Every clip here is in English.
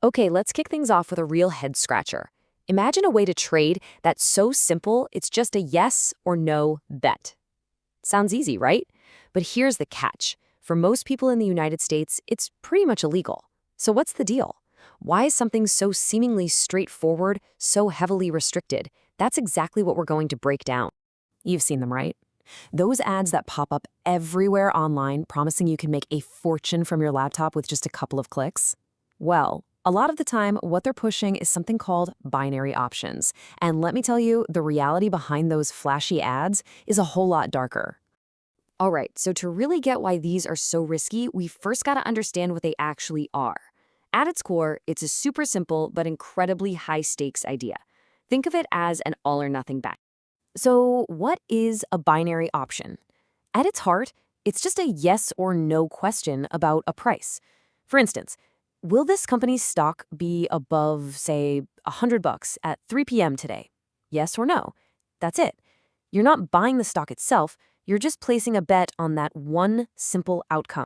Okay, let's kick things off with a real head scratcher. Imagine a way to trade that's so simple it's just a yes or no bet. Sounds easy, right? But here's the catch. For most people in the United States, it's pretty much illegal. So what's the deal? Why is something so seemingly straightforward so heavily restricted? That's exactly what we're going to break down. You've seen them, right? Those ads that pop up everywhere online promising you can make a fortune from your laptop with just a couple of clicks? Well, a lot of the time, what they're pushing is something called binary options. And let me tell you, the reality behind those flashy ads is a whole lot darker. All right, so to really get why these are so risky, we first got to understand what they actually are. At its core, it's a super simple but incredibly high-stakes idea. Think of it as an all-or-nothing bet. So what is a binary option? At its heart, it's just a yes or no question about a price. For instance, will this company's stock be above, say, $100 at 3 p.m. today? Yes or no? That's it. You're not buying the stock itself, you're just placing a bet on that one simple outcome.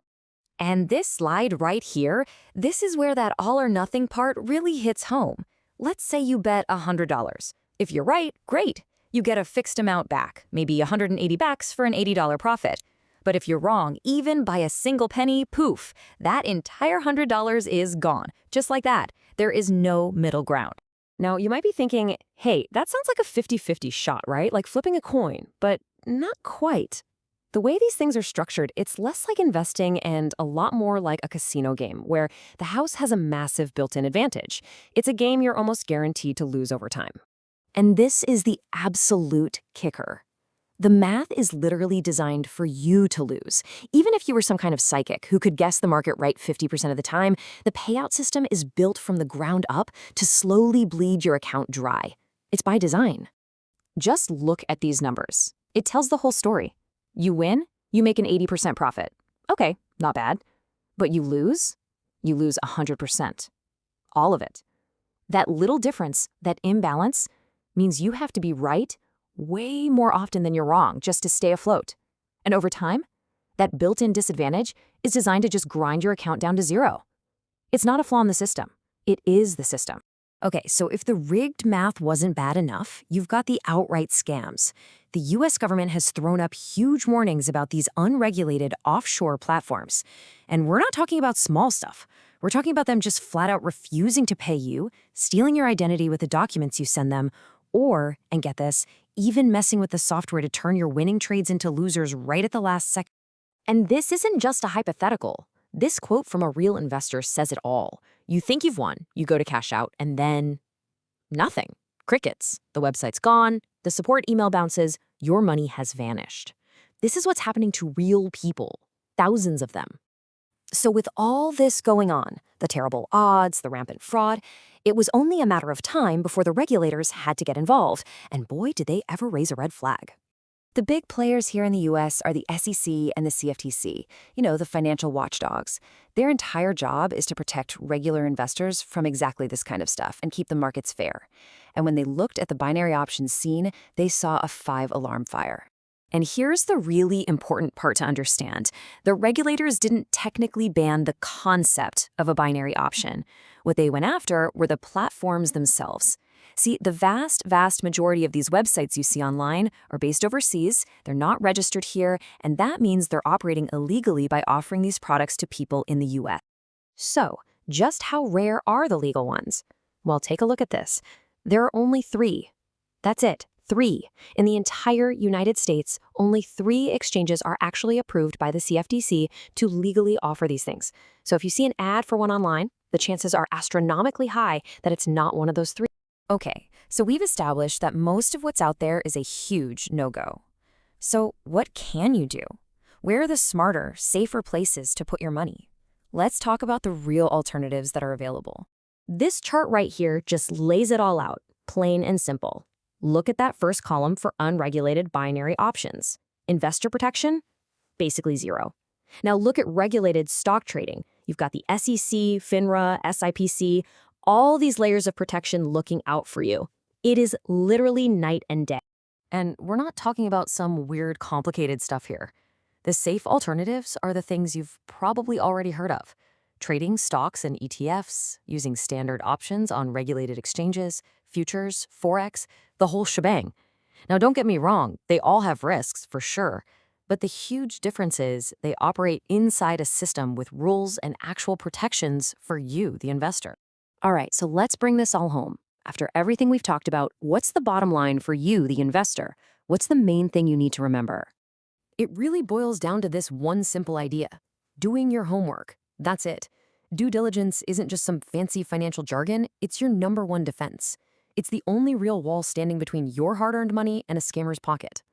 And this slide right here, this is where that all or nothing part really hits home. Let's say you bet $100. If you're right, great. You get a fixed amount back, maybe $180 for an $80 profit. But if you're wrong, even by a single penny, poof, that entire $100 is gone. Just like that. There is no middle ground. Now, you might be thinking, hey, that sounds like a 50-50 shot, right? Like flipping a coin, but not quite. The way these things are structured, it's less like investing and a lot more like a casino game, where the house has a massive built-in advantage. It's a game you're almost guaranteed to lose over time. And this is the absolute kicker. The math is literally designed for you to lose. Even if you were some kind of psychic who could guess the market right 50% of the time, the payout system is built from the ground up to slowly bleed your account dry. It's by design. Just look at these numbers. It tells the whole story. You win, you make an 80% profit. Okay, not bad. But you lose 100%. All of it. That little difference, that imbalance, means you have to be right way more often than you're wrong just to stay afloat. And over time, that built-in disadvantage is designed to just grind your account down to zero. It's not a flaw in the system. It is the system. Okay, so if the rigged math wasn't bad enough, you've got the outright scams. The US government has thrown up huge warnings about these unregulated offshore platforms. And we're not talking about small stuff. We're talking about them just flat out refusing to pay you, stealing your identity with the documents you send them, or, and get this, even messing with the software to turn your winning trades into losers right at the last second. And this isn't just a hypothetical. This quote from a real investor says it all. You think you've won, you go to cash out, and then nothing. Crickets. The website's gone, the support email bounces, your money has vanished. This is what's happening to real people, thousands of them. So with all this going on, the terrible odds, the rampant fraud, it was only a matter of time before the regulators had to get involved, and boy, did they ever raise a red flag. The big players here in the US are the SEC and the CFTC, the financial watchdogs. Their entire job is to protect regular investors from exactly this kind of stuff and keep the markets fair. And when they looked at the binary options scene, they saw a 5-alarm fire. And here's the really important part to understand. The regulators didn't technically ban the concept of a binary option. What they went after were the platforms themselves. See, the vast majority of these websites you see online are based overseas, they're not registered here, and that means they're operating illegally by offering these products to people in the US. So, just how rare are the legal ones? Well, take a look at this. There are only 3. That's it. 3. In the entire United States, only 3 exchanges are actually approved by the CFTC to legally offer these things. So if you see an ad for one online, the chances are astronomically high that it's not one of those 3. Okay, so we've established that most of what's out there is a huge no-go. So what can you do? Where are the smarter, safer places to put your money? Let's talk about the real alternatives that are available. This chart right here just lays it all out, plain and simple. Look at that first column for unregulated binary options. Investor protection? Basically zero. Now look at regulated stock trading. You've got the SEC, FINRA, SIPC, all these layers of protection looking out for you. It is literally night and day. And we're not talking about some weird, complicated stuff here. The safe alternatives are the things you've probably already heard of. trading stocks and ETFs, using standard options on regulated exchanges, futures, forex, the whole shebang. Now, don't get me wrong, they all have risks for sure, but the huge difference is they operate inside a system with rules and actual protections for you, the investor. All right, so let's bring this all home. After everything we've talked about, what's the bottom line for you, the investor? What's the main thing you need to remember? It really boils down to this one simple idea: doing your homework. That's it. Due diligence isn't just some fancy financial jargon, it's your number one defense. It's the only real wall standing between your hard-earned money and a scammer's pocket.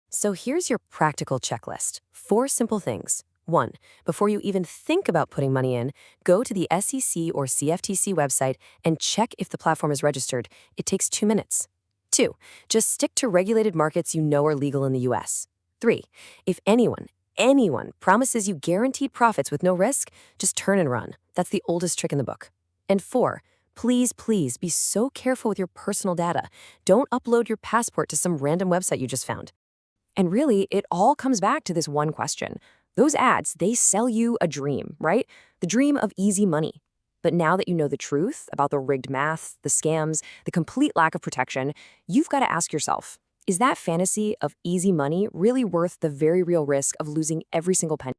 So here's your practical checklist. 4 simple things. 1. Before you even think about putting money in, go to the SEC or CFTC website and check if the platform is registered. It takes 2 minutes. 2. Just stick to regulated markets you know are legal in the US. 3. If anyone promises you guaranteed profits with no risk, just turn and run. That's the oldest trick in the book. And 4. Please be so careful with your personal data. Don't upload your passport to some random website you just found. And really, it all comes back to this one question. Those ads, they sell you a dream, right? The dream of easy money. But now that you know the truth about the rigged math, the scams, the complete lack of protection, you've got to ask yourself, is that fantasy of easy money really worth the very real risk of losing every single penny?